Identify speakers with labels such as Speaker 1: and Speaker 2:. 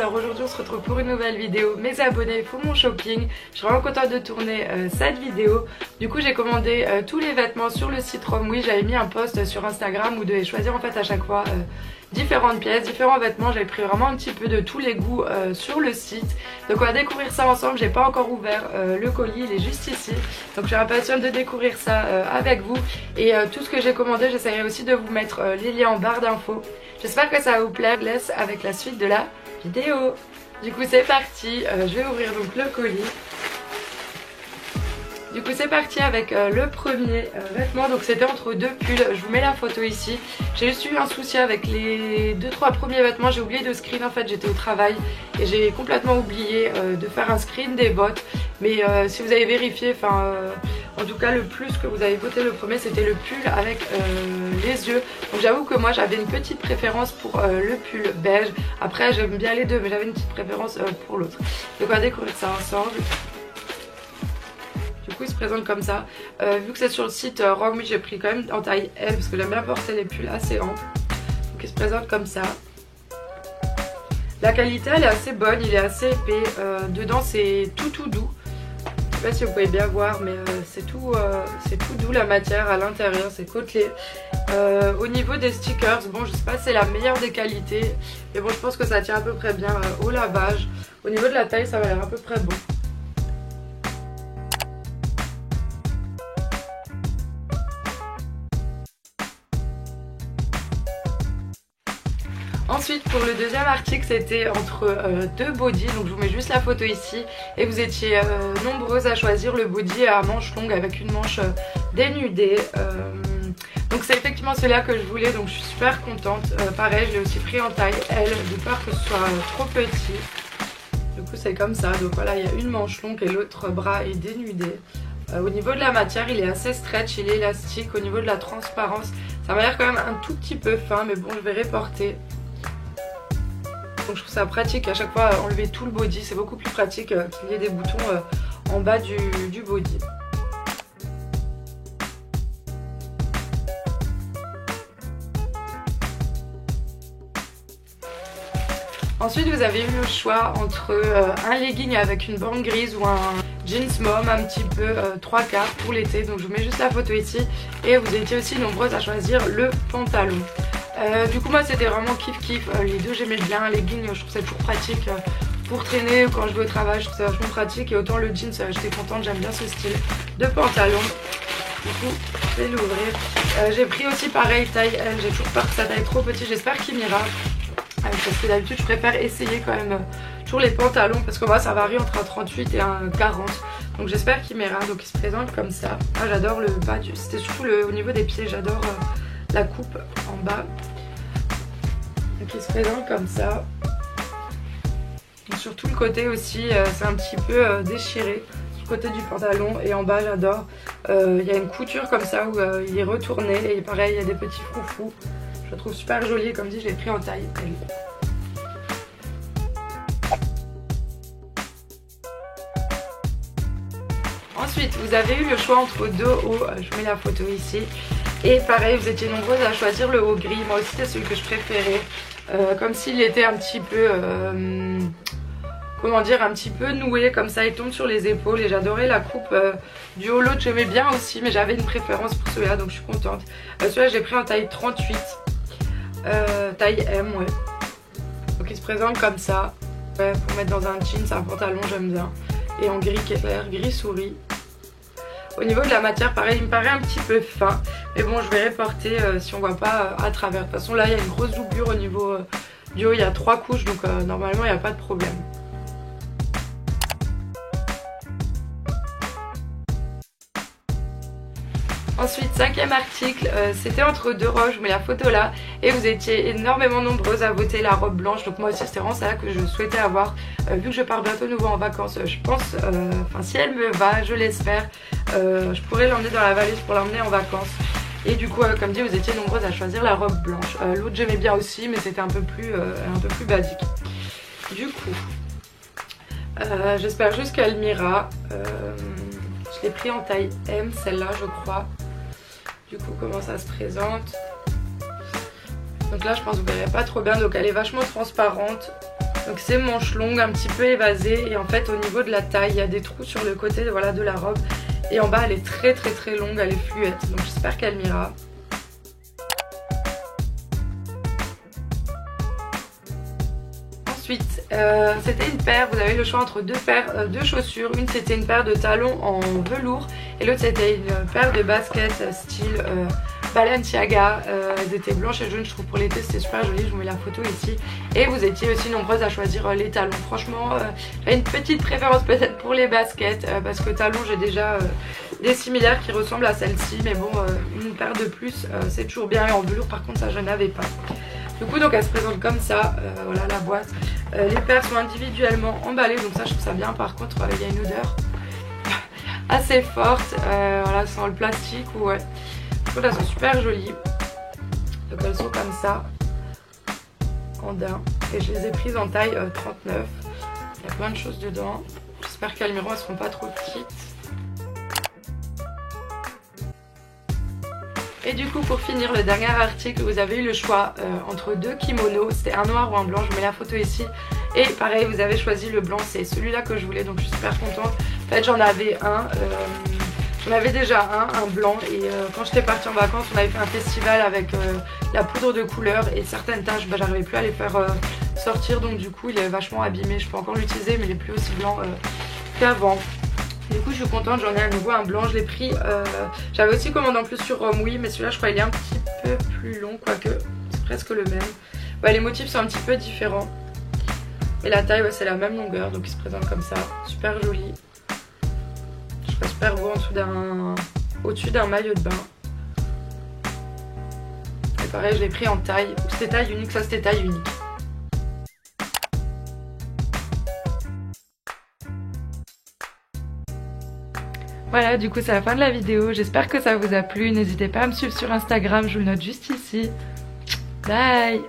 Speaker 1: Alors aujourd'hui on se retrouve pour une nouvelle vidéo. Mes abonnés font mon shopping. Je suis vraiment contente de tourner cette vidéo. Du coup j'ai commandé tous les vêtements sur le site Romwe. J'avais mis un post sur Instagram où vous devez choisir en fait à chaque fois différentes pièces, différents vêtements. J'avais pris vraiment un petit peu de tous les goûts sur le site. Donc on va découvrir ça ensemble. J'ai pas encore ouvert le colis, il est juste ici. Donc je suis impatiente de découvrir ça avec vous. Et tout ce que j'ai commandé, j'essaierai aussi de vous mettre les liens en barre d'infos. J'espère que ça va vous plaire. Je laisse avec la suite de la vidéo. Du coup c'est parti, je vais ouvrir donc le colis. Du coup c'est parti avec le premier vêtement. Donc c'était entre deux pulls, je vous mets la photo ici. J'ai juste eu un souci avec les 2-3 premiers vêtements. J'ai oublié de screen en fait, j'étais au travail et j'ai complètement oublié de faire un screen des bottes. Mais si vous avez vérifié, en tout cas le plus que vous avez voté le premier c'était le pull avec les yeux. Donc j'avoue que moi j'avais une petite préférence pour le pull beige. Après j'aime bien les deux mais j'avais une petite préférence pour l'autre. Donc on va découvrir ça ensemble. Du coup il se présente comme ça. Vu que c'est sur le site Romwe, j'ai pris quand même en taille L parce que j'aime bien porter les pulls assez amples. Donc il se présente comme ça. La qualité elle est assez bonne, il est assez épais. Dedans c'est tout doux. Je sais pas si vous pouvez bien voir mais c'est tout doux la matière à l'intérieur, c'est côtelé. Au niveau des stickers, bon je sais pas si c'est la meilleure des qualités. Mais bon je pense que ça tient à peu près bien au lavage. Au niveau de la taille ça va l'air à peu près bon. Ensuite pour le deuxième article c'était entre deux bodys, donc je vous mets juste la photo ici. Et vous étiez nombreuses à choisir le body à manche longue avec une manche dénudée. Donc c'est effectivement celui-là que je voulais, donc je suis super contente. Pareil je l'ai aussi pris en taille L de peur que ce soit trop petit. Du coup c'est comme ça, donc voilà il y a une manche longue et l'autre bras est dénudé. Au niveau de la matière il est assez stretch, il est élastique. Au niveau de la transparence ça m'a l'air quand même un tout petit peu fin mais bon je vais reporter. Donc je trouve ça pratique à chaque fois enlever tout le body, c'est beaucoup plus pratique qu'il y ait des boutons en bas du body. Ensuite vous avez eu le choix entre un legging avec une bande grise ou un jeans mom un petit peu 3/4 pour l'été. Donc je vous mets juste la photo ici. Et vous étiez aussi nombreuses à choisir le pantalon. Du coup moi c'était vraiment kiff. Les deux j'aimais bien. Un legging je trouve ça toujours pratique pour traîner quand je vais au travail. Je trouve ça vachement pratique. Et autant le jeans j'étais contente, j'aime bien ce style de pantalon. Du coup je vais l'ouvrir. J'ai pris aussi pareil taille L. J'ai toujours peur que ça taille trop petit. J'espère qu'il m'ira. Parce que d'habitude je préfère essayer quand même toujours les pantalons parce que moi ça varie entre un 38 et un 40. Donc j'espère qu'il m'ira. Donc il se présente comme ça. Ah j'adore le bas du... C'était surtout au niveau des pieds, j'adore la coupe en bas. Donc il se présente comme ça. Et sur tout le côté aussi c'est un petit peu déchiré. Sur le côté du pantalon et en bas j'adore. Il y a une couture comme ça où il est retourné et pareil il y a des petits froufrous. Je le trouve super joli, comme dit je l'ai pris en taille L. Ensuite vous avez eu le choix entre deux hauts, je vous mets la photo ici. Et pareil vous étiez nombreuses à choisir le haut gris, moi aussi c'est celui que je préférais. Comme s'il était un petit peu, comment dire, un petit peu noué comme ça, il tombe sur les épaules. Et j'adorais la coupe du haut, l'autre j'aimais bien aussi mais j'avais une préférence pour celui-là donc je suis contente. Celui-là j'ai pris en taille 38. Taille M ouais. Donc il se présente comme ça ouais, pour mettre dans un jean, c'est un pantalon j'aime bien. Et en gris clair, gris souris. Au niveau de la matière pareil il me paraît un petit peu fin. Mais bon je vais reporter si on voit pas à travers. De toute façon là il y a une grosse doublure au niveau du haut, il y a 3 couches donc normalement il n'y a pas de problème. Ensuite, cinquième article, c'était entre deux robes, je vous mets la photo là. Et vous étiez énormément nombreuses à voter la robe blanche. Donc moi aussi c'était vraiment ça que je souhaitais avoir. Vu que je pars bientôt nouveau en vacances, je pense, si elle me va, je l'espère, je pourrais l'emmener dans la valise pour l'emmener en vacances. Et du coup, comme dit, vous étiez nombreuses à choisir la robe blanche. L'autre j'aimais bien aussi mais c'était un peu plus basique. Du coup, j'espère juste qu'elle m'ira. Je l'ai pris en taille M, celle-là je crois. Du coup comment ça se présente. Donc là je pense que vous verrez pas trop bien. Donc elle est vachement transparente. Donc c'est manches longues, un petit peu évasées. Et en fait au niveau de la taille, il y a des trous sur le côté voilà, de la robe. Et en bas elle est très longue, elle est fluette. Donc j'espère qu'elle m'ira. Ensuite, c'était une paire, vous avez le choix entre deux paires de chaussures. Une c'était une paire de talons en velours et l'autre c'était une paire de baskets style Balenciaga. Elles étaient blanches et jaunes, je trouve pour l'été c'était super joli, je vous mets la photo ici. Et vous étiez aussi nombreuses à choisir les talons. Franchement, j'ai une petite préférence peut-être pour les baskets parce que talons j'ai déjà des similaires qui ressemblent à celle-ci. Mais bon, une paire de plus c'est toujours bien, et en velours par contre ça je n'avais pas. Du coup donc elle se présente comme ça, voilà la boîte. Les paires sont individuellement emballées, donc ça je trouve ça bien. Par contre il y a une odeur assez forte, voilà, sans le plastique ou ouais. Je trouve qu'elles sont super jolies. Donc elles sont comme ça, en daim. Et je les ai prises en taille 39. Il y a plein de choses dedans. J'espère qu'à l'Almiro elles seront pas trop petites. Et du coup pour finir le dernier article, vous avez eu le choix entre deux kimonos, c'était un noir ou un blanc, je vous mets la photo ici. Et pareil vous avez choisi le blanc, c'est celui-là que je voulais, donc je suis super contente. En fait j'en avais un, j'en avais déjà un blanc, et quand j'étais partie en vacances on avait fait un festival avec la poudre de couleur et certaines taches j'arrivais plus à les faire sortir, donc du coup il est vachement abîmé. Je peux encore l'utiliser mais il est plus aussi blanc qu'avant. Du coup je suis contente, j'en ai à nouveau un blanc, je l'ai pris, j'avais aussi commandé en plus sur Romwe, mais celui-là je crois qu'il est un petit peu plus long, quoique c'est presque le même. Ouais, les motifs sont un petit peu différents, et la taille ouais, c'est la même longueur, donc il se présente comme ça, super joli. Je trouve super beau au-dessus d'un maillot de bain. Et pareil je l'ai pris en taille, c'était taille unique, ça c'était taille unique. Voilà, du coup c'est la fin de la vidéo, j'espère que ça vous a plu, n'hésitez pas à me suivre sur Instagram, je vous le note juste ici. Bye!